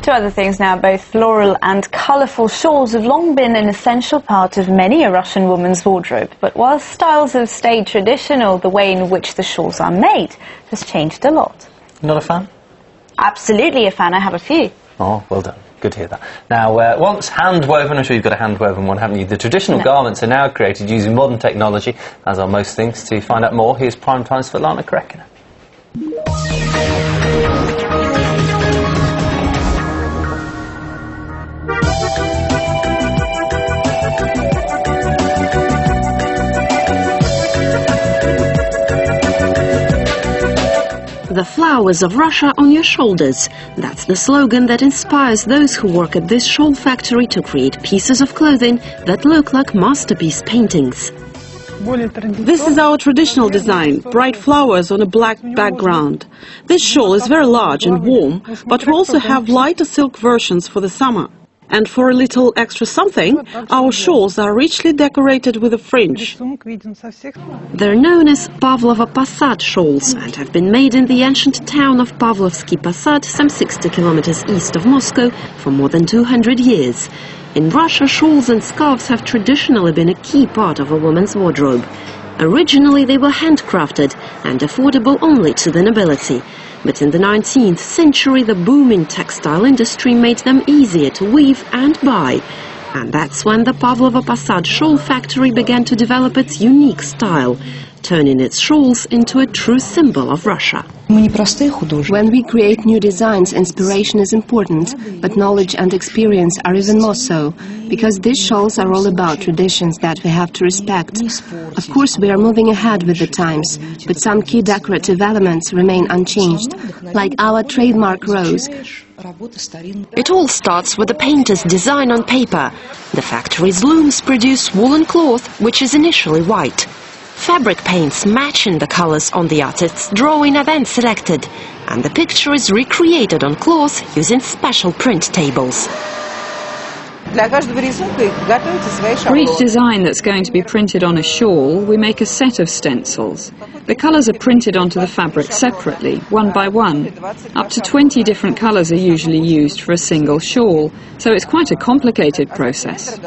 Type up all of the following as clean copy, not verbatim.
Two other things now, both floral and colourful shawls have long been an essential part of many a Russian woman's wardrobe. But while styles have stayed traditional, the way in which the shawls are made has changed a lot. Not a fan? Absolutely a fan. I have a few. Oh, well done. Good to hear that. Now, once hand-woven, I'm sure you've got a hand-woven one, haven't you? The traditional garments are now created using modern technology, as are most things. To find out more, here's Prime Time's Svetlana Karekina. The flowers of Russia on your shoulders. That's the slogan that inspires those who work at this shawl factory to create pieces of clothing that look like masterpiece paintings. This is our traditional design, bright flowers on a black background. This shawl is very large and warm, but we also have lighter silk versions for the summer. And for a little extra something, our shawls are richly decorated with a fringe. They're known as Pavlovo Posad shawls and have been made in the ancient town of Pavlovsky Posad, some 60 kilometers east of Moscow, for more than 200 years. In Russia, shawls and scarves have traditionally been a key part of a woman's wardrobe. Originally, they were handcrafted and affordable only to the nobility. But in the 19th century, the booming textile industry made them easier to weave and buy. And that's when the Pavlovo Posad shawl factory began to develop its unique style, turning its shawls into a true symbol of Russia. When we create new designs, inspiration is important, but knowledge and experience are even more so, because these shawls are all about traditions that we have to respect. Of course, we are moving ahead with the times, but some key decorative elements remain unchanged, like our trademark rose. It all starts with the painter's design on paper. The factory's looms produce woolen cloth, which is initially white. Fabric paints matching the colors on the artist's drawing are then selected, and the picture is recreated on cloth using special print tables. For each design that's going to be printed on a shawl, we make a set of stencils. The colours are printed onto the fabric separately, one by one. Up to 20 different colours are usually used for a single shawl, so it's quite a complicated process.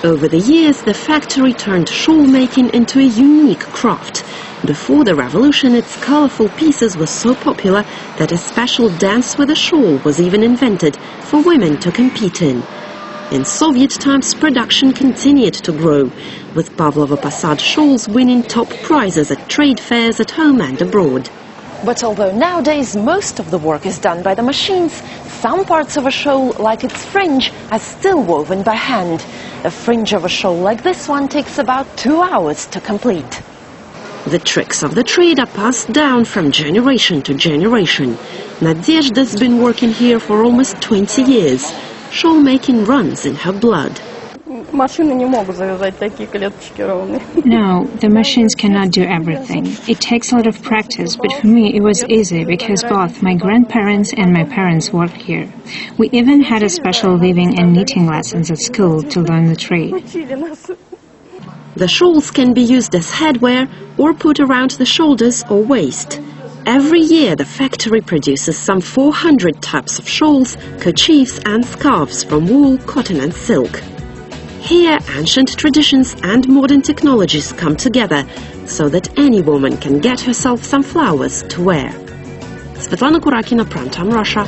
Over the years, the factory turned shawl making into a unique craft. Before the revolution, its colorful pieces were so popular that a special dance with a shawl was even invented for women to compete in. In Soviet times, production continued to grow, with Pavlovo Posad shawls winning top prizes at trade fairs at home and abroad. But although nowadays most of the work is done by the machines, some parts of a shawl, like its fringe, are still woven by hand. A fringe of a shawl like this one takes about 2 hours to complete. The tricks of the trade are passed down from generation to generation. Nadezhda's been working here for almost 20 years. Shawl making runs in her blood. No, the machines cannot do everything. It takes a lot of practice, but for me it was easy because both my grandparents and my parents worked here. We even had a special weaving and knitting lessons at school to learn the trade. The shawls can be used as headwear or put around the shoulders or waist. Every year the factory produces some 400 types of shawls, kerchiefs and scarves from wool, cotton and silk. Here, ancient traditions and modern technologies come together so that any woman can get herself some flowers to wear. Svetlana Karekina, Prime Time Russia.